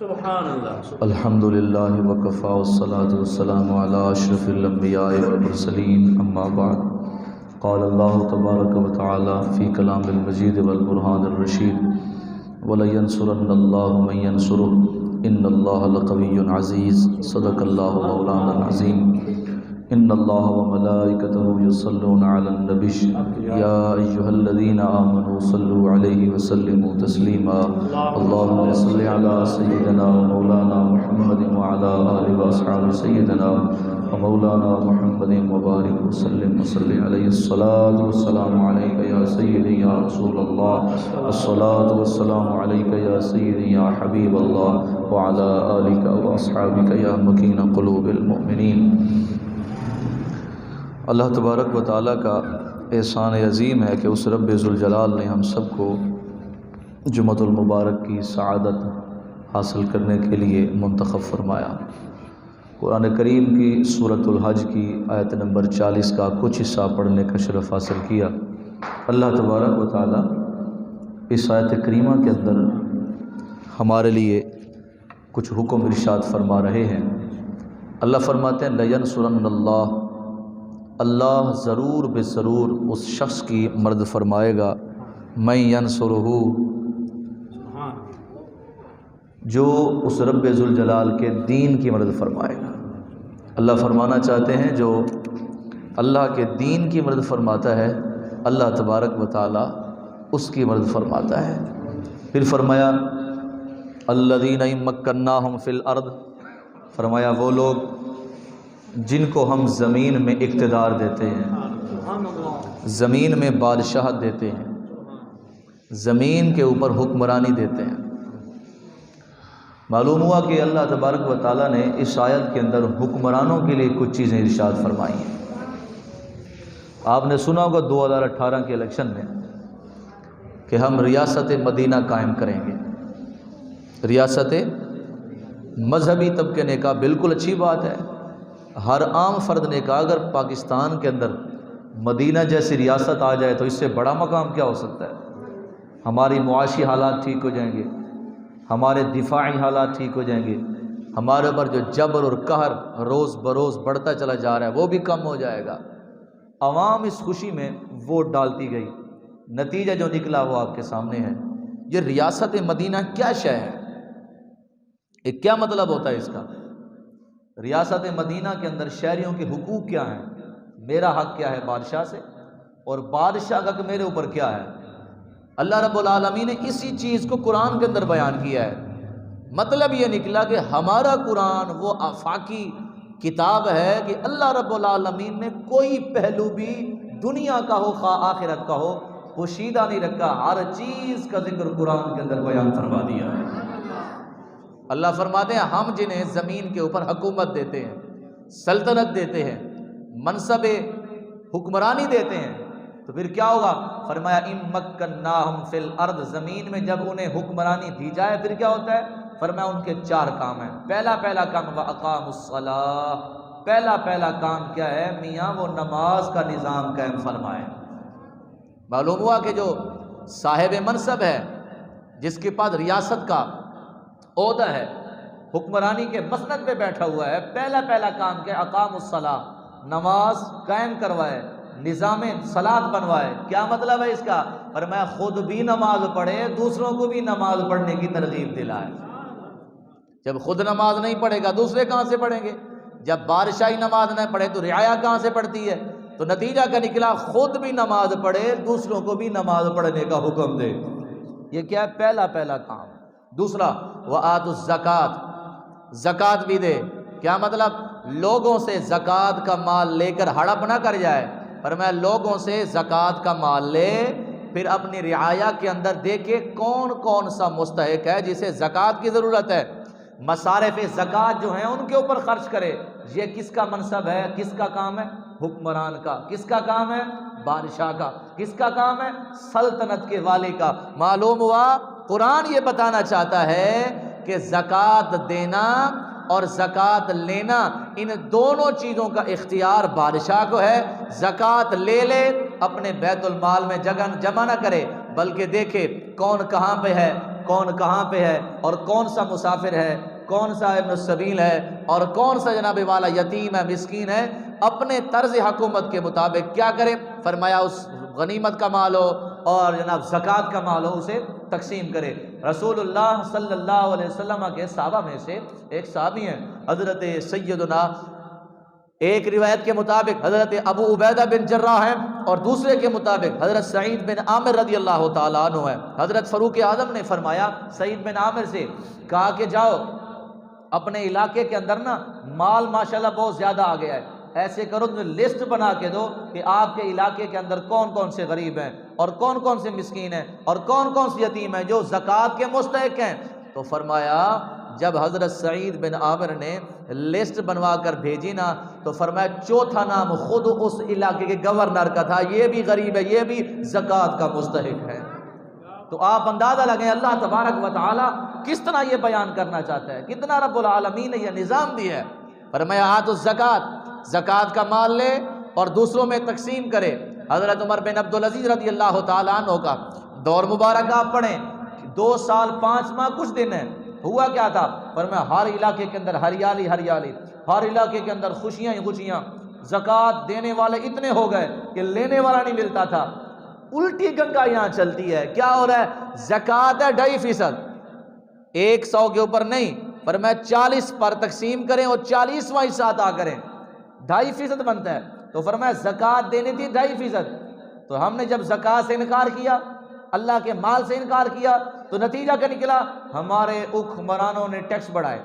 سبحان اللہ۔ الحمدللہ وکفا والصلاة والسلام علی اشرف الانبیاء والمرسلین، اما بعد، قال اللہ تبارک وتعالی فی کلام المجید والبرہان الرشید، وَلَيَنْصُرَنَّ اللَّهُ مَن يَنْصُرُهُ إِنَّ اللَّهَ لَقَوِيٌّ عَزِيزٌ صدق اللہ مولانا العظیم۔ ان اللہ وملائکتہ یصلون علی النبی یا ایھا الذین آمنوا صلوا علیہ وسلموا تسلیما، اللہم صل علی سیدنا ومولانا محمد وعلی آلہ واصحاب سیدنا ومولانا محمد وبارک وسلم وصلی علیہ۔ الصلاۃ والسلام علیک یا سیدی یا رسول اللہ، الصلاۃ والسلام علیک یا سیدی یا حبیب اللہ، وعلی آلک واصحابک یا مکین قلوب المؤمنین۔ اللہ تبارک و تعالیٰ کا احسان عظیم ہے کہ اس رب ذوالجلال نے ہم سب کو جمعۃ المبارک کی سعادت حاصل کرنے کے لیے منتخب فرمایا۔ قرآن کریم کی سورۃ الحج کی آیت نمبر 40 کا کچھ حصہ پڑھنے کا شرف حاصل کیا۔ اللہ تبارک و تعالیٰ اس آیت کریمہ کے اندر ہمارے لیے کچھ حکم ارشاد فرما رہے ہیں۔ اللہ فرماتے ہیں لَيَنْصُرَنَّ اللَّهُ، اللہ ضرور بے ضرور اس شخص کی مدد فرمائے گا، مَن يَنْصُرُهُ، جو اس رب ذوالجلال کے دین کی مدد فرمائے گا۔ اللہ فرمانا چاہتے ہیں جو اللہ کے دین کی مدد فرماتا ہے، اللہ تبارک و تعالی اس کی مدد فرماتا ہے۔ پھر فرمایا الذین ان مکناہم فی الارض، فرمایا وہ لوگ جن کو ہم زمین میں اقتدار دیتے ہیں، زمین میں بادشاہت دیتے ہیں، زمین کے اوپر حکمرانی دیتے ہیں۔ معلوم ہوا کہ اللہ تبارک و تعالیٰ نے اس آیت کے اندر حکمرانوں کے لیے کچھ چیزیں ارشاد فرمائی ہیں۔ آپ نے سنا ہوگا 2018 کے الیکشن میں کہ ہم ریاست مدینہ قائم کریں گے۔ ریاست مذہبی طبقے نے کہا بالکل اچھی بات ہے، ہر عام فرد نے کہا اگر پاکستان کے اندر مدینہ جیسی ریاست آ جائے تو اس سے بڑا مقام کیا ہو سکتا ہے۔ ہماری معاشی حالات ٹھیک ہو جائیں گے، ہمارے دفاعی حالات ٹھیک ہو جائیں گے، ہمارے اوپر جو جبر اور قہر روز بروز بڑھتا چلا جا رہا ہے وہ بھی کم ہو جائے گا۔ عوام اس خوشی میں ووٹ ڈالتی گئی، نتیجہ جو نکلا وہ آپ کے سامنے ہے۔ یہ ریاست مدینہ کیا شے ہے، یہ کیا مطلب ہوتا ہے اس کا؟ ریاست مدینہ کے اندر شہریوں کے حقوق کیا ہیں، میرا حق کیا ہے بادشاہ سے، اور بادشاہ کا حق میرے اوپر کیا ہے۔ اللہ رب العالمین نے اسی چیز کو قرآن کے اندر بیان کیا ہے۔ مطلب یہ نکلا کہ ہمارا قرآن وہ آفاقی کتاب ہے کہ اللہ رب العالمین نے کوئی پہلو بھی دنیا کا ہو خواہ آخرت کا ہو پوشیدہ نہیں رکھا، ہر چیز کا ذکر قرآن کے اندر بیان فرما دیا ہے۔ اللہ فرماتے ہیں ہم جنہیں زمین کے اوپر حکومت دیتے ہیں، سلطنت دیتے ہیں، منصب حکمرانی دیتے ہیں، تو پھر کیا ہوگا؟ فرمایا ان مکناہم فی الارض، زمین میں جب انہیں حکمرانی دی جائے پھر کیا ہوتا ہے؟ فرمایا ان کے 4 کام ہیں۔ پہلا کام وَأَقَامُوا الصَّلَاةَ، پہلا کام کیا ہے؟ میاں وہ نماز کا نظام قائم فرمائے۔ معلوم ہوا کہ جو صاحب منصب ہے، جس کے پاس ریاست کا عہدہ ہے، حکمرانی کے مسند پہ بیٹھا ہوا ہے، پہلا کام کیا؟ اقام الصلاۃ، نماز قائم کروائے، نظام صلاۃ بنوائے۔ کیا مطلب ہے اس کا؟ فرمایا خود بھی نماز پڑھے، دوسروں کو بھی نماز پڑھنے کی ترغیب دلائے۔ جب خود نماز نہیں پڑھے گا دوسرے کہاں سے پڑھیں گے؟ جب بادشاہی نماز نہ پڑھے تو رعایا کہاں سے پڑھتی ہے؟ تو نتیجہ کیا نکلا؟ خود بھی نماز پڑھے، دوسروں کو بھی نماز پڑھنے کا حکم دے۔ یہ کیا ہے؟ پہلا کام۔ دوسرا وآتوا الزکوٰۃ، زکوٰۃ بھی دے۔ کیا مطلب؟ لوگوں سے زکوٰۃ کا مال لے کر ہڑپ نہ کر جائے۔ فرمایا لوگوں سے زکوٰۃ کا مال لے، پھر اپنی رعایا کے اندر دیکھے کون سا مستحق ہے جسے زکوٰۃ کی ضرورت ہے، مصارف زکوٰۃ جو ہیں ان کے اوپر خرچ کرے۔ یہ کس کا منصب ہے، کس کا کام ہے؟ حکمران کا۔ کس کا کام ہے؟ بادشاہ کا۔ کس کا کام ہے؟ سلطنت کے والی کا۔ معلوم ہوا قرآن یہ بتانا چاہتا ہے کہ زکوٰۃ دینا اور زکوٰۃ لینا، ان دونوں چیزوں کا اختیار بادشاہ کو ہے۔ زکوٰۃ لے لے، اپنے بیت المال میں جگہ جمع نہ کرے، بلکہ دیکھے کون کہاں پہ ہے، کون کہاں پہ ہے، اور کون سا مسافر ہے، کون سا ابن السبیل ہے، اور کون سا جناب والا یتیم ہے، مسکین ہے، اپنے طرز حکومت کے مطابق کیا کرے؟ فرمایا اس غنیمت کا مال ہو اور جناب زکوٰۃ کا مال ہو اسے تقسیم کرے۔ رسول اللہ صلی اللہ علیہ وسلم کے صحابہ میں سے ایک صحابی ہیں حضرت سیدنا، ایک روایت کے مطابق حضرت ابو عبیدہ بن جراح ہیں، اور دوسرے کے مطابق حضرت سعید بن عامر رضی اللہ تعالیٰ عنہ ہے۔ حضرت فاروق اعظم نے فرمایا سعید بن عامر سے، کہا کہ جاؤ اپنے علاقے کے اندر نا مال ماشاءاللہ بہت زیادہ آ گیا ہے، ایسے کرو لسٹ بنا کے دو کہ آپ کے علاقے کے اندر کون کون سے غریب ہیں اور کون کون سے مسکین ہیں اور کون کون سے یتیم ہیں جو زکوٰۃ کے مستحق ہیں۔ تو فرمایا جب حضرت سعید بن عامر نے لسٹ بنوا کر بھیجی نا تو فرمایا چوتھا نام خود اس علاقے کے گورنر کا تھا، یہ بھی غریب ہے، یہ بھی زکوٰۃ کا مستحق ہے۔ تو آپ اندازہ لگیں اللہ تبارک و تعالی کس طرح یہ بیان کرنا چاہتا ہے، کتنا رب العالمین نے یہ نظام دیا ہے۔ فرمایا آتوا الزکوٰۃ، زکوٰۃ کا مال لے اور دوسروں میں تقسیم کرے۔ حضرت عمر بن عبدالعزیز رضی اللہ تعالیٰ عنہ کا دور مبارک آپ پڑھیں، 2 سال 5 ماہ کچھ دن ہے، ہوا کیا تھا؟ فرمایا ہر علاقے کے اندر ہریالی ہریالی، ہر علاقے کے اندر خوشیاں ہی خوشیاں، زکوٰۃ دینے والے اتنے ہو گئے کہ لینے والا نہیں ملتا تھا۔ الٹی گنگا یہاں چلتی ہے، کیا ہو رہا ہے؟ زکوٰۃ ہے 2.5%، 100 کے اوپر نہیں، فرمایا 40 پر تقسیم کریں اور 40واں حصہ عطا کریں، 2.5% بنتا ہے۔ تو فرمایا زکوٰۃ دینی تھی 2.5%، تو ہم نے جب زکوٰۃ سے انکار کیا، اللہ کے مال سے انکار کیا، تو نتیجہ کیا نکلا؟ ہمارے حکمرانوں نے ٹیکس بڑھائے۔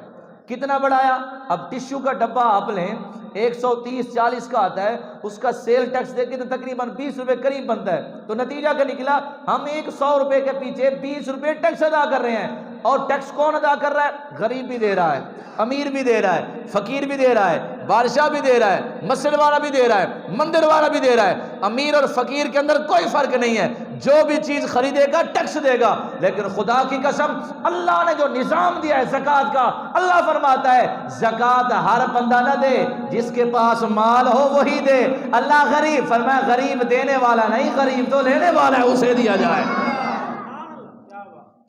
کتنا بڑھایا؟ اب ٹشو کا ڈبہ آپ لیں 130-40 کا آتا ہے، اس کا سیل ٹیکس دے کے تو تقریباً 20 روپے قریب بنتا ہے، تو نتیجہ کیا نکلا؟ ہم 100 روپے کے پیچھے 20 روپے ٹیکس ادا کر رہے ہیں، اور ٹیکس کون ادا کر رہا ہے؟ غریب بھی دے رہا ہے، امیر بھی دے رہا ہے، فقیر بھی دے رہا ہے، بادشاہ بھی دے رہا ہے، مسجد والا بھی دے رہا ہے، مندر والا بھی دے رہا ہے۔ امیر اور فقیر کے اندر کوئی فرق نہیں ہے، جو بھی چیز خریدے گا ٹیکس دے گا۔ لیکن خدا کی قسم اللہ نے جو نظام دیا ہے زکوٰۃ کا، اللہ فرماتا ہے زکوٰۃ ہر بندہ نہ دے، جس کے پاس مال ہو وہی دے۔ اللہ غریب، فرمایا غریب دینے والا نہیں، غریب تو لینے والا ہے، اسے دیا جائے۔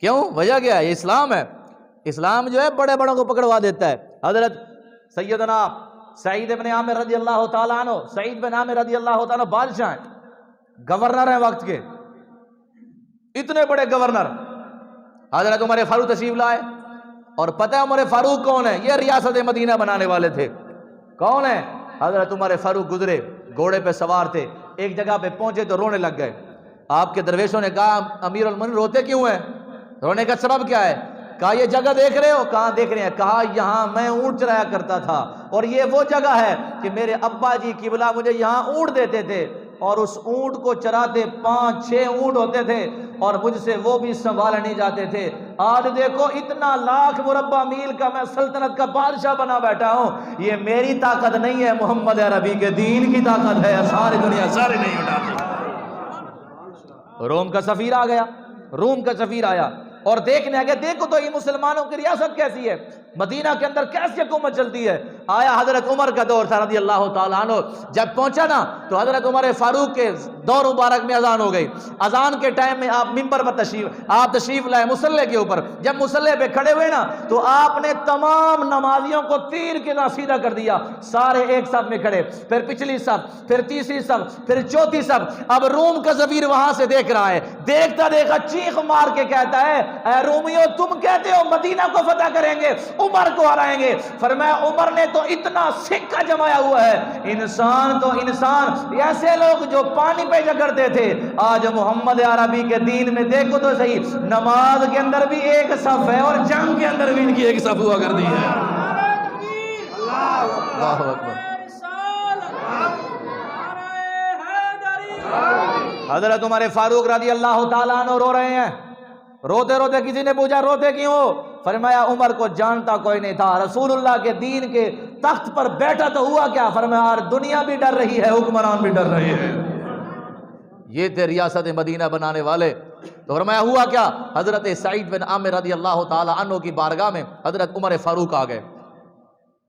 کیوں؟ وجہ کیا ہے؟ یہ اسلام ہے۔ اسلام جو ہے بڑے بڑوں کو پکڑوا دیتا ہے۔ حضرت سیدنا سعید بن عامر رضی اللہ تعالیٰ عنہ، سعید بن عامر رضی اللہ تعالیٰ عنہ بادشاہ ہیں، گورنر ہیں وقت کے، اتنے بڑے گورنر۔ حضرت عمر فاروق تشریف لائے، اور پتہ ہے عمر فاروق کون ہے؟ یہ ریاست مدینہ بنانے والے تھے۔ کون ہے؟ حضرت عمر فاروق گزرے، گھوڑے پہ سوار تھے، ایک جگہ پہ پہنچے تو رونے لگ گئے۔ آپ کے درویشوں نے کہا امیر المومنین روتے کیوں ہیں؟ رونے کا سبب کیا ہے؟ کہا یہ جگہ دیکھ رہے ہو؟ کہاں دیکھ رہے ہیں؟ کہا یہاں میں اونٹ چرایا کرتا تھا، اور یہ وہ جگہ ہے کہ میرے ابا جی قبلہ مجھے یہاں اونٹ دیتے تھے، اور اس اونٹ کو چراتے 5-6 اونٹ ہوتے تھے، اور مجھ سے وہ بھی سنبھالے نہیں جاتے تھے۔ آج دیکھو اتنا لاکھ مربع میل کا میں سلطنت کا بادشاہ بنا بیٹھا ہوں۔ یہ میری طاقت نہیں ہے، محمد عربی کے دین کی طاقت ہے، ساری دنیا ساری نہیں اٹھاتی۔ روم کا سفیر آ گیا، روم کا سفیر آیا اور دیکھنے آگے، دیکھو تو یہ مسلمانوں کی ریاست کیسی ہے، مدینہ کے اندر کیسی حکومت چلتی ہے۔ آیا حضرت عمر کا دور تھا رضی اللہ تعالیٰ عنہ، جب پہنچا نا تو حضرت عمر فاروق کے دور مبارک میں اذان ہو گئی۔ اذان کے ٹائم میں آپ ممبر پر تشریف لائے مصلی کے اوپر۔ جب مصلی پہ کھڑے ہوئے نا تو آپ نے تمام نمازیوں کو تیر کے نہ سیدھا کر دیا، سارے ایک صف میں کھڑے، پھر پچھلی صف، پھر تیسری صف، پھر چوتھی صف۔ اب روم کا سفیر وہاں سے دیکھ رہا ہے، دیکھتا دیکھا چیخ مار کے کہتا ہے اے رومیو، تم کہتے ہو مدینہ کو فتح کریں گے، عمر کو ہرائیں گے۔ فرمایا عمر نے تو اتنا سکہ جمایا ہوا ہے، انسان تو انسان، ایسے لوگ جو پانی پہ جگڑتے تھے آج محمد عربی کے دین میں دیکھو تو صحیح، نماز کے اندر بھی ایک صف ہے اور جنگ کے اندر بھی ان کی ایک صف ہوا کرتی ہے۔ اللہ اکبر۔ حضرت عمر فاروق رضی اللہ تعالیٰ عنہ رو رہے ہیں، روتے روتے کسی نے پوچھا روتے کیوں؟ فرمایا عمر کو جانتا کوئی نہیں تھا، رسول اللہ کے دین کے تخت پر بیٹھا تو ہوا کیا؟ فرمایا دنیا بھی ڈر رہی ہے، حکمران بھی ڈر رہے ہیں۔ یہ تھے ریاست مدینہ بنانے والے۔ تو فرمایا ہوا کیا؟ حضرت سعید بن عامر رضی اللہ تعالی عنہ کی بارگاہ میں حضرت عمر فاروق آ گئے،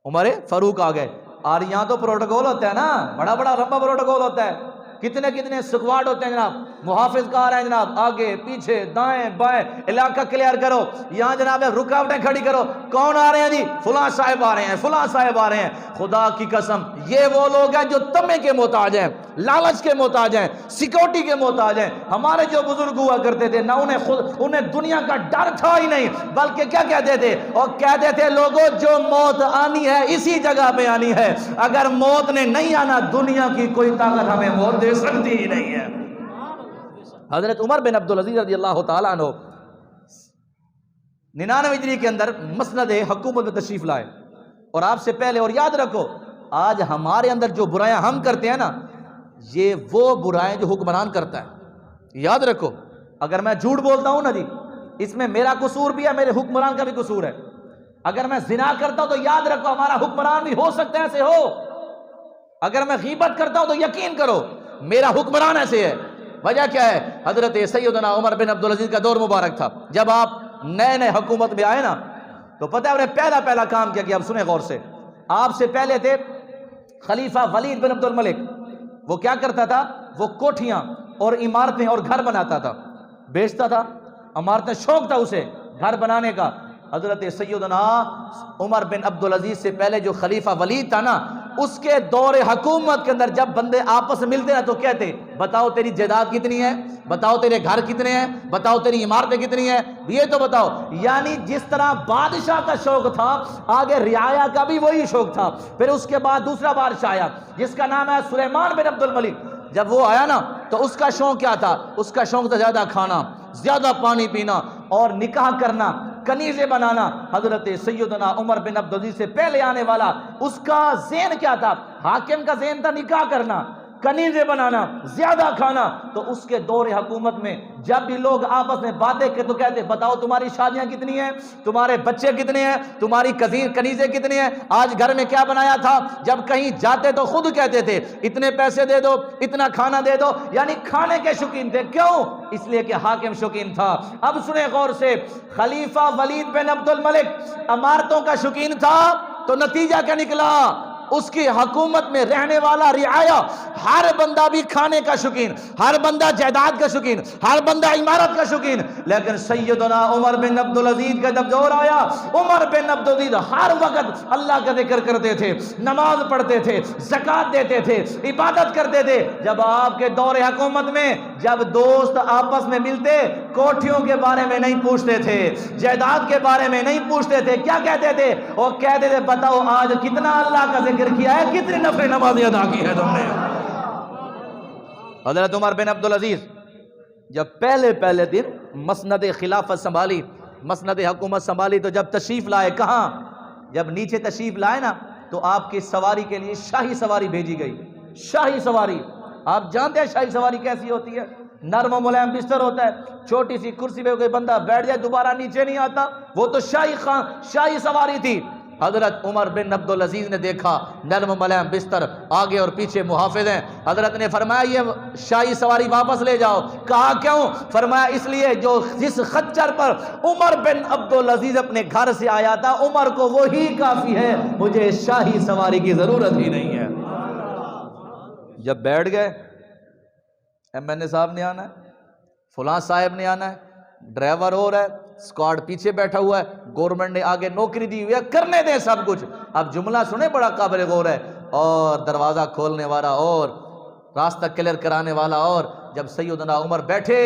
عمر فاروق آ گئے۔ اور یہاں تو پروٹوکول ہوتا ہے نا، بڑا بڑا لمبا پروٹوکول ہوتا ہے۔ کتنے کتنے سکواڈ ہوتے ہیں جناب، محافظ کار ہیں جناب، آگے پیچھے دائیں بائیں، علاقہ کلیئر کرو، یہاں جناب رکاوٹیں کھڑی کرو، کون آ رہے ہیں جی؟ فلاں صاحب آ رہے ہیں، فلاں صاحب آ رہے ہیں۔ خدا کی قسم یہ وہ لوگ ہیں جو تمے کے محتاج ہیں، لالچ کے محتاج ہیں، سیکورٹی کے محتاج ہیں۔ ہمارے جو بزرگ ہوا کرتے تھے نہ انہیں دنیا کا ڈر تھا ہی نہیں، بلکہ کیا کہتے تھے؟ اور کہتے تھے لوگوں جو موت آنی ہے اسی جگہ پہ آنی ہے، اگر موت نے نہیں آنا دنیا کی کوئی طاقت ہمیں موت دے سکتی ہی نہیں ہے۔ حضرت عمر بن عبدالعزیز رضی اللہ تعالیٰ عنہ 99 ہجری کے اندر مسند حکومت میں تشریف لائے، اور آپ سے پہلے، اور یاد رکھو آج ہمارے اندر جو برائیاں ہم کرتے ہیں نا، یہ وہ برائیاں جو حکمران کرتا ہے۔ یاد رکھو اگر میں جھوٹ بولتا ہوں نا جی، اس میں میرا قصور بھی ہے، میرے حکمران کا بھی قصور ہے۔ اگر میں زنا کرتا ہوں تو یاد رکھو ہمارا حکمران بھی ہو سکتا ہے ایسے ہو۔ اگر میں غیبت کرتا ہوں تو یقین کرو میرا حکمران ایسے ہے۔ وجہ کیا ہے؟ حضرت سیدنا عمر بن عبدالعزیز کا دور مبارک تھا، جب آپ نئے نئے حکومت میں آئے نا تو پتہ ہے انہیں پہلا کام کیا اب سنیں غور سے۔ آپ سے پہلے تھے خلیفہ ولید بن عبد الملک، وہ کیا کرتا تھا؟ وہ کوٹھیاں اور عمارتیں اور گھر بناتا تھا، بیچتا تھا عمارتیں، شوق تھا اسے گھر بنانے کا۔ حضرت سیدنا عمر بن عبدالعزیز سے پہلے جو خلیفہ ولید تھا نا، اس کے دور حکومت کے اندر جب بندے آپس میں ملتے نا تو کہتے بتاؤ تیری جائیداد کتنی ہے، بتاؤ تیرے گھر کتنے ہیں، بتاؤ تیری عمارتیں کتنی ہیں، یہ تو بتاؤ۔ یعنی جس طرح بادشاہ کا شوق تھا آگے رعایا کا بھی وہی شوق تھا۔ پھر اس کے بعد دوسرا بادشاہ آیا جس کا نام ہے سلیمان بن عبد الملک، جب وہ آیا نا تو اس کا شوق کیا تھا؟ اس کا شوق تھا زیادہ کھانا، زیادہ پانی پینا اور نکاح کرنا، کنیزیں بنانا۔ حضرت سیدنا عمر بن عبدالعزیز سے پہلے آنے والا اس کا ذہن کیا تھا؟ حاکم کا ذہن تھا نکاح کرنا، کنیزیں بنانا، زیادہ کھانا۔ تو اس کے دور حکومت میں جب بھی لوگ آپس میں باتیں کرتے تو کہتے بتاؤ تمہاری شادیاں کتنی ہیں، تمہارے بچے کتنے ہیں، تمہاری کنیزیں کتنی ہیں، آج گھر میں کیا بنایا تھا۔ جب کہیں جاتے تو خود کہتے تھے اتنے پیسے دے دو، اتنا کھانا دے دو، یعنی کھانے کے شوقین تھے۔ کیوں؟ اس لیے کہ حاکم شوقین تھا۔ اب سنیں غور سے، خلیفہ ولید بن عبد الملک عمارتوں کا شوقین تھا تو نتیجہ کیا نکلا؟ اس کی حکومت میں رہنے والا رعایا ہر بندہ بھی کھانے کا شوقین، ہر بندہ جائیداد کا شوقین، ہر بندہ عمارت کا شوقین۔ لیکن سیدنا عمر بن عبدالعزیز کا جب دور آیا، عمر بن عبدالعزیز ہر وقت اللہ کا ذکر کرتے تھے، نماز پڑھتے تھے، زکوٰۃ دیتے تھے، عبادت کرتے تھے۔ جب آپ کے دور حکومت میں جب دوست آپس میں ملتے کوٹھیوں کے بارے میں نہیں پوچھتے تھے، جائیداد کے بارے میں نہیں پوچھتے تھے، کیا کہتے تھے؟ وہ کہتے تھے بتاؤ آج کتنا اللہ کا ذکر کیا ہے، کتنی نفل نمازیں ادا کی ہے تم نے۔ حضرت عمر بن عبدالعزیز جب پہلے دن مسند خلافت سنبھالی، مسند حکومت سنبھالی، تو جب تشریف لائے کہاں؟ جب نیچے تشریف لائے نا تو آپ کی سواری کے لیے شاہی سواری بھیجی گئی۔ شاہی سواری، آپ جانتے ہیں شاہی سواری کیسی ہوتی ہے؟ نرم و ملائم بستر ہوتا ہے، چھوٹی سی کرسی پہ کوئی بندہ بیٹھ جائے دوبارہ نیچے نہیں آتا، وہ تو شاہی سواری تھی۔ حضرت عمر بن عبدالعزیز نے دیکھا نرم ملائم بستر، آگے اور پیچھے محافظ ہیں۔ حضرت نے فرمایا یہ شاہی سواری واپس لے جاؤ۔ کہا کیوں؟ فرمایا اس لیے جس خچر پر عمر بن عبدالعزیز اپنے گھر سے آیا تھا عمر کو وہی کافی ہے، مجھے شاہی سواری کی ضرورت ہی نہیں ہے۔ جب بیٹھ گئے، ایم این اے صاحب نے آنا ہے، فلاں صاحب نے آنا ہے، ڈرائیور ہو رہا ہے، اسکواڈ پیچھے بیٹھا ہوا ہے، گورنمنٹ نے آگے نوکری دی ہوئی ہے، کرنے دیں سب کچھ۔ اب جملہ سنے بڑا قابل غور ہے، اور دروازہ کھولنے والا اور راستہ کلیئر کرانے والا۔ اور جب سیدنا عمر بیٹھے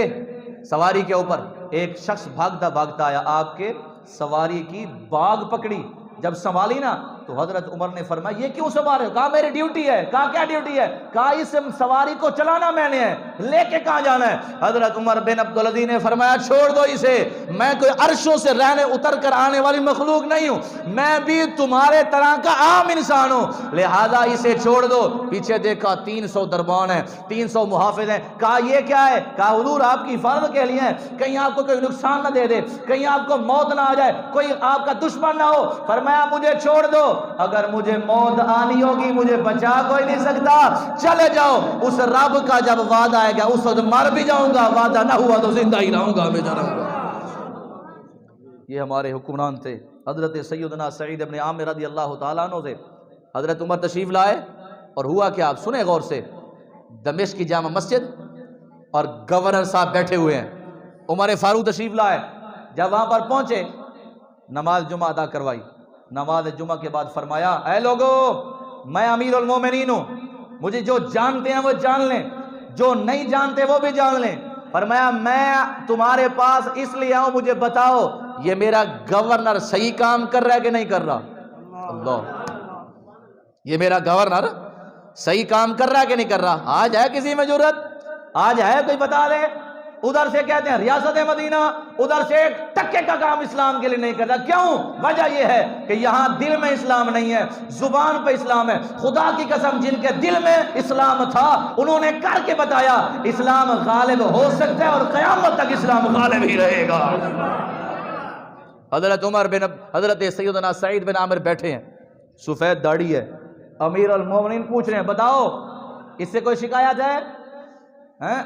سواری کے اوپر، ایک شخص بھاگتا آیا، آپ کے سواری کی باگ پکڑی، جب سنبھالی نا تو حضرت عمر نے فرمایا یہ کیوں سنبھال رہے ہو؟ کہا میری ڈیوٹی ہے۔ کہا کیا ڈیوٹی ہے؟ کہا اس سواری کو چلانا میں نے ہے، لے کے کہاں جانا ہے؟ حضرت عمر بن عبدالعزیز نے فرمایا چھوڑ دو اسے، میں کوئی عرشوں سے رہنے اتر کر آنے والی مخلوق نہیں ہوں، میں بھی تمہارے طرح کا عام انسان ہوں، لہذا اسے چھوڑ دو۔ پیچھے دیکھا 300 دربان ہیں، 300 محافظ ہیں۔ کہا یہ کیا ہے؟ کہا حضور آپ کی حفاظت کے لیے ہیں، کہیں آپ کو کوئی نقصان نہ دے دے، کہیں آپ کو موت نہ آ جائے، کوئی آپ کا دشمن نہ ہو۔ فرمایا مجھے چھوڑ دو، اگر مجھے موت آنی ہوگی مجھے بچا کوئی نہیں سکتا، چلے جاؤ۔ اس رب کا جب وعدہ آئے گا اس وقت مر بھی جاؤں گا، وعدہ نہ ہوا تو زندہ ہی رہوں گا، ہمیشہ رہوں گا۔ یہ ہمارے حکمران تھے۔ حضرت سیدنا سعید بن عامر رضی اللہ تعالیٰ عنہ سے حضرت عمر تشریف لائے، اور ہوا کیا آپ سنیں غور سے۔ دمشق کی جامع مسجد اور گورنر صاحب بیٹھے ہوئے ہیں، عمر فاروق تشریف لائے، جب وہاں پر پہنچے نماز جمعہ ادا کروائی، نماز جمعہ کے بعد فرمایا اے لوگو میں امیر المومنین ہوں، مجھے جو جانتے ہیں وہ جان لیں، جو نہیں جانتے وہ بھی جان لیں۔ فرمایا میں تمہارے پاس اس لیے آؤں، مجھے بتاؤ یہ میرا گورنر صحیح کام کر رہا ہے کہ نہیں کر رہا؟ اللہ، یہ میرا گورنر صحیح کام کر رہا ہے کہ نہیں کر رہا؟ آج ہے کسی میں جرت؟ آج ہے کوئی بتا دے؟ ادھر سے کہتے ہیں ریاست مدینہ، ادھر سے ایک ٹکے کا کام اسلام کے لیے نہیں کرتا۔ کیوں؟ وجہ یہ ہے کہ یہاں دل میں اسلام نہیں ہے، زبان پہ اسلام ہے۔ خدا کی قسم جن کے دل میں اسلام تھا انہوں نے کر کے بتایا اسلام غالب ہو سکتا ہے اور قیامت تک اسلام غالب ہی رہے گا۔ حضرت سیدنا سعید بن عامر بیٹھے ہیں، سفید داڑھی ہے، امیر المومنین پوچھ رہے ہیں بتاؤ اس سے کوئی شکایت ہے؟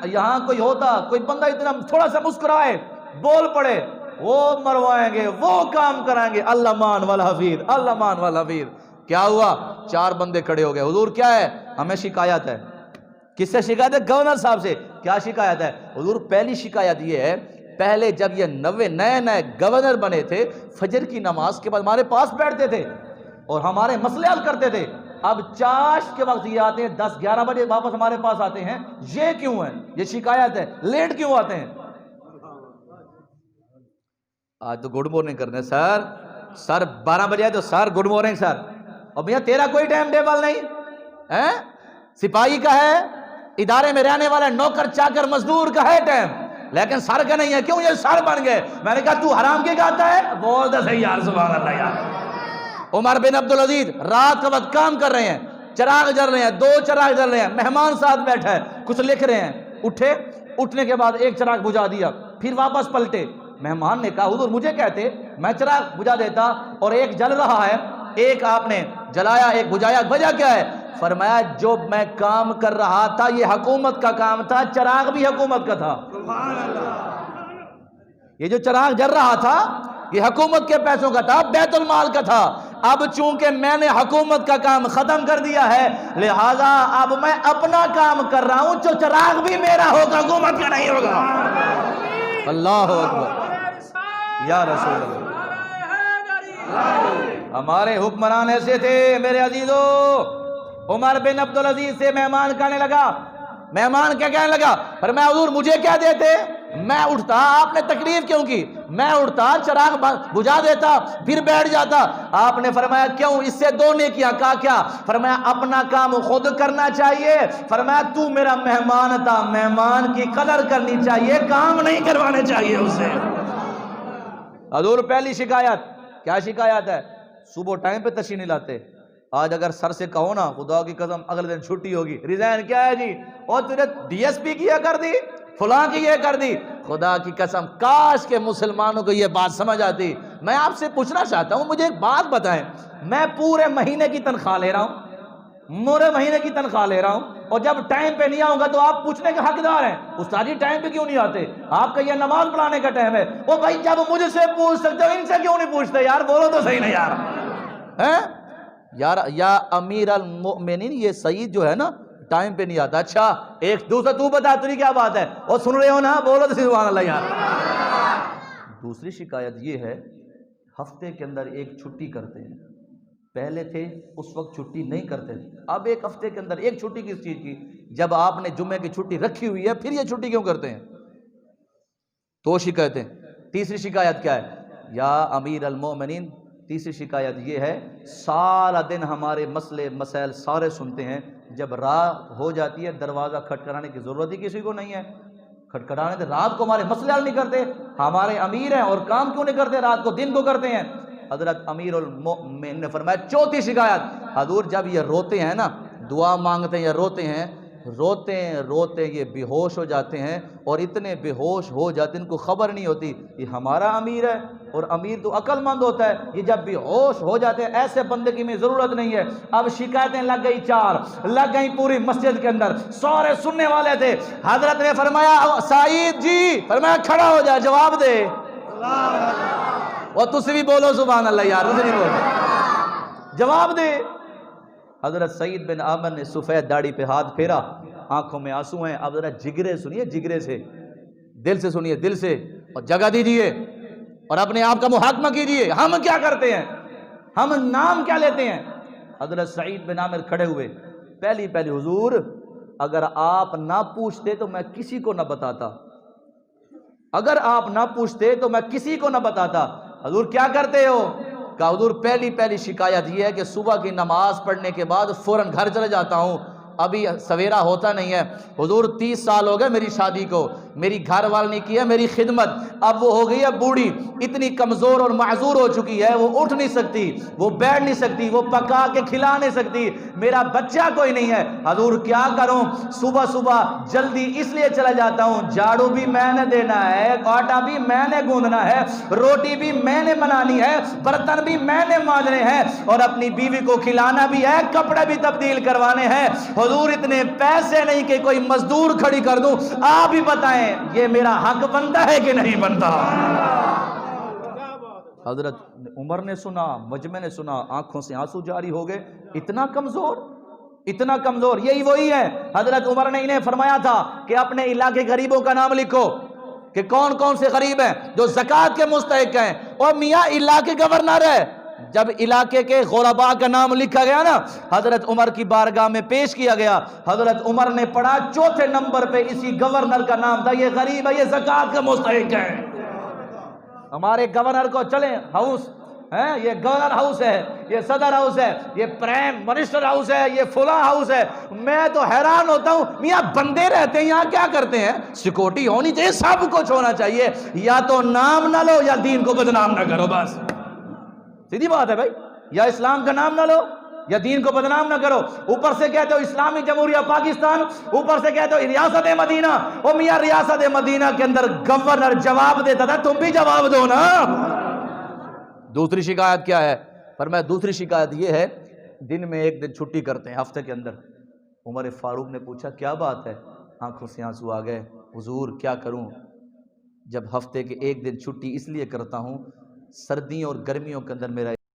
یہاں کوئی ہوتا، کوئی بندہ اتنا تھوڑا سا مسکرائے بول پڑے، وہ مروائیں گے، وہ کام کرائیں گے، اللہ مان والا حفیظ، اللہ مان والا حفیظ۔ کیا ہوا؟ 4 بندے کھڑے ہو گئے، حضور کیا ہے؟ ہمیں شکایت ہے۔ کس سے شکایت ہے؟ گورنر صاحب سے۔ کیا شکایت ہے؟ حضور پہلی شکایت یہ ہے پہلے جب یہ نئے گورنر بنے تھے فجر کی نماز کے بعد ہمارے پاس بیٹھتے تھے اور ہمارے مسئلے حل کرتے تھے، اب چاش کے وقت یہ آتے ہیں 10-11 بجے واپس ہمارے پاس آتے ہیں، یہ کیوں ہے؟ یہ شکایت ہے، لیٹ کیوں آتے ہیں؟ آج تو گڈ مارننگ کرنے سر 12 بجے تو سر گڈ مارننگ سر، اور بھیا تیرا کوئی ٹائم ٹیبل نہیں ہے؟ سپاہی کا ہے، ادارے میں رہنے والا نوکر چاکر مزدور کا ہے ٹائم، لیکن سر کا نہیں ہے۔ کیوں؟ یہ سر بن گئے۔ میں نے کہا تو حرام کے گاتا ہے؟ بول دے صحیح یار، سبحان اللہ یار۔ عمر بن عبدالعزیز رات کا وقت کام کر رہے ہیں، چراغ جل رہے ہیں، 2 چراغ جل رہے ہیں، مہمان ساتھ بیٹھا ہے، کچھ لکھ رہے ہیں، اٹھنے کے بعد ایک چراغ بجھا دیا، پھر واپس پلٹے۔ مہمان نے کہا حضور مجھے کہتے میں چراغ بجھا دیتا، اور ایک جل رہا ہے، ایک آپ نے جلایا ایک بجھایا، وجہ کیا ہے؟ فرمایا جو میں کام کر رہا تھا یہ حکومت کا کام تھا، چراغ بھی حکومت کا تھا۔ یہ جو چراغ جل رہا تھا یہ حکومت کے پیسوں کا تھا، بیت المال کا تھا۔ اب چونکہ میں نے حکومت کا کام ختم کر دیا ہے لہذا اب میں اپنا کام کر رہا ہوں، جو چراغ بھی میرا ہوگا حکومت کا نہیں ہوگا۔ اللہ اکبر یا رسول اللہ۔ ہمارے حکمران ایسے تھے میرے عزیزو۔ عمر بن عبدالعزیز سے مہمان کہنے لگا، مہمان کیا کہنے لگا؟ فرمایا حضور مجھے کیا دیتے؟ میں اٹھتا، آپ نے تکلیف کیوں کی؟ میں اٹھتا چراغ بجھا دیتا پھر بیٹھ جاتا۔ آپ نے فرمایا کیوں؟ اس سے 2 نیکیاں۔ کہا کیا؟ فرمایا اپنا کام خود کرنا چاہیے، فرمایا تو میرا مہمان تھا، مہمان کی قدر کرنی چاہیے، کام نہیں کروانے چاہیے اسے۔ حضور پہلی شکایت کیا شکایت ہے؟ صبح ٹائم پہ تشریف نہیں لاتے۔ آج اگر سر سے کہو نا خدا کی قسم اگلے دن چھٹی ہوگی، ریزائن کیا ہے جی؟ اور تجھے ڈی ایس پی کی یہ کر دی، فلاں کی یہ کر دی۔ خدا کی قسم کاش کے مسلمانوں کو یہ بات سمجھ آتی۔ میں آپ سے پوچھنا چاہتا ہوں، مجھے ایک بات بتائیں، میں پورے مہینے کی تنخواہ لے رہا ہوں، پورے مہینے کی تنخواہ لے رہا ہوں، اور جب ٹائم پہ نہیں آؤں گا تو آپ پوچھنے کے حقدار ہیں استاد جی ٹائم پہ کیوں نہیں آتے؟ آپ کا یہ نماز پڑھانے کا ٹائم ہے۔ وہ بھائی جب مجھ سے پوچھ سکتے ہو ان سے کیوں نہیں پوچھتے یار؟ بولو تو صحیح نہیں یار۔ یا امیر المؤمنین یہ سعید جو ہے نا ٹائم پہ نہیں آتا۔ اچھا ایک دوسرا تو بتا تجھے کیا بات ہے؟ اور سن رہے ہو نا؟ بولو تو سبحان اللہ یار۔ دوسری شکایت یہ ہے ہفتے کے اندر ایک چھٹی کرتے ہیں، پہلے تھے اس وقت چھٹی نہیں کرتے تھے، اب ایک ہفتے کے اندر ایک چھٹی کس چیز کی؟ جب آپ نے جمعے کی چھٹی رکھی ہوئی ہے پھر یہ چھٹی کیوں کرتے ہیں؟ 2 شکایتیں۔ تیسری شکایت کیا ہے؟ یا امیر المومنین تیسری شکایت یہ ہے سارا دن ہمارے مسئلے مسائل سارے سنتے ہیں، جب رات ہو جاتی ہے دروازہ کھٹکھٹانے کی ضرورت ہی کسی کو نہیں ہے، کھٹکھٹانے سے رات کو ہمارے مسئلے حل نہیں کرتے، ہمارے امیر ہیں اور کام کیوں نہیں کرتے؟ رات کو دن کو کرتے ہیں۔ حضرت امیر المؤمنین نے فرمایا چوتھی شکایت، حضور جب یہ روتے ہیں نا، دعا مانگتے ہیں یا روتے ہیں، روتے روتے یہ بے ہوش ہو جاتے ہیں، اور اتنے بے ہوش ہو جاتے ان کو خبر نہیں ہوتی یہ ہمارا امیر ہے، اور امیر تو عقل مند ہوتا ہے، یہ جب بے ہوش ہو جاتے ہیں ایسے بندے کی میں ضرورت نہیں ہے۔ اب شکایتیں لگ گئی 4، لگ گئی پوری مسجد کے اندر، سارے سننے والے تھے۔ حضرت نے فرمایا سعید جی، فرمایا کھڑا ہو جا جواب دے۔ اور تسی بھی بولو سبحان اللہ یار، تسی نہیں بولو، جواب دے۔ حضرت سعید بن عامر نے سفید داڑھی پہ ہاتھ پھیرا، آنکھوں میں آنسو ہیں. اب ذرا جگرے سنیے، جگرے سے، دل سے سنیے، دل سے، اور جگہ دیجیے اور اپنے آپ کا محاکمہ کیجیے. ہم کیا کرتے ہیں، ہم نام کیا لیتے ہیں. حضرت سعید بن عامر کھڑے ہوئے، پہلی حضور اگر آپ نہ پوچھتے تو میں کسی کو نہ بتاتا، اگر آپ نہ پوچھتے تو میں کسی کو نہ بتاتا. حضور کیا کرتے ہو؟ کہا حضور پہلی شکایت یہ ہے کہ صبح کی نماز پڑھنے کے بعد فوراً گھر چلے جاتا ہوں، ابھی سویرا ہوتا نہیں ہے. حضور 30 سال ہو گئے میری شادی کو، میری گھر وال نے کیا میری خدمت، اب وہ ہو گئی ہے بوڑھی، اتنی کمزور اور معذور ہو چکی ہے، وہ اٹھ نہیں سکتی، وہ بیٹھ نہیں سکتی، وہ پکا کے کھلا نہیں سکتی، میرا بچہ کوئی نہیں ہے. حضور کیا کروں؟ صبح جلدی اس لیے چلا جاتا ہوں، جھاڑو بھی میں نے دینا ہے، آٹا بھی میں نے گوندنا ہے، روٹی بھی میں نے بنانی ہے، برتن بھی میں نے مانجنے ہیں، اور اپنی بیوی کو کھلانا بھی ہے، کپڑے بھی تبدیل کروانے ہیں. حضور اتنے پیسے نہیں کہ کوئی مزدور کھڑی کر دوں، آپ ہی بتائیں یہ میرا حق بنتا ہے کہ نہیں بنتا؟ حضرت عمر نے سنا، مجمع نے سنا، آنکھوں سے آنسو جاری ہو گئے. اتنا کمزور، اتنا کمزور. یہی وہی ہے حضرت عمر نے انہیں فرمایا تھا کہ اپنے علاقے غریبوں کا نام لکھو کہ کون کون سے غریب ہیں جو زکوٰۃ کے مستحق ہیں. اور میاں علاقے گورنر ہے، جب علاقے کے غرباء کا نام لکھا گیا نا، حضرت عمر کی بارگاہ میں پیش کیا گیا. حضرت عمر نے پڑھا 4تھے نمبر پہ اسی گورنر کا نام تھا، یہ غریب ہے، یہ زکوٰۃ کا مستحق ہے. ہمارے گورنر کو چلیں ہاؤس ہے، یہ گورنر ہاؤس ہے، یہ صدر ہاؤس ہے، یہ پرائم منسٹر ہاؤس ہے، یہ فلاں ہاؤس ہے. میں تو حیران ہوتا ہوں، میاں بندے رہتے ہیں یہاں کیا کرتے ہیں؟ سیکورٹی ہونی چاہیے، سب کچھ ہونا چاہیے، یا تو نام نہ لو یا دین کو بدنام نہ کرو. بس سیدھی بات ہے بھائی، یا اسلام کا نام نہ لو یا دین کو بدنام نہ کرو. اوپر سے کہتے ہو اسلامی جمہوریہ پاکستان، اوپر سے کہتے ہو ریاست مدینہ. او میاں ریاست مدینہ کے اندر گورنر جواب دیتا تھا، تم بھی جواب دو نا. دوسری شکایت کیا ہے؟ فرمایا دوسری شکایت یہ ہے دن میں ایک دن چھٹی کرتے ہیں ہفتے کے اندر. عمر فاروق نے پوچھا کیا بات ہے؟ آنکھوں سے آنسو آ گئے. حضور کیا کروں، جب ہفتے کے ایک دن چھٹی اس لیے کرتا ہوں، سردیوں اور گرمیوں کے اندر میرا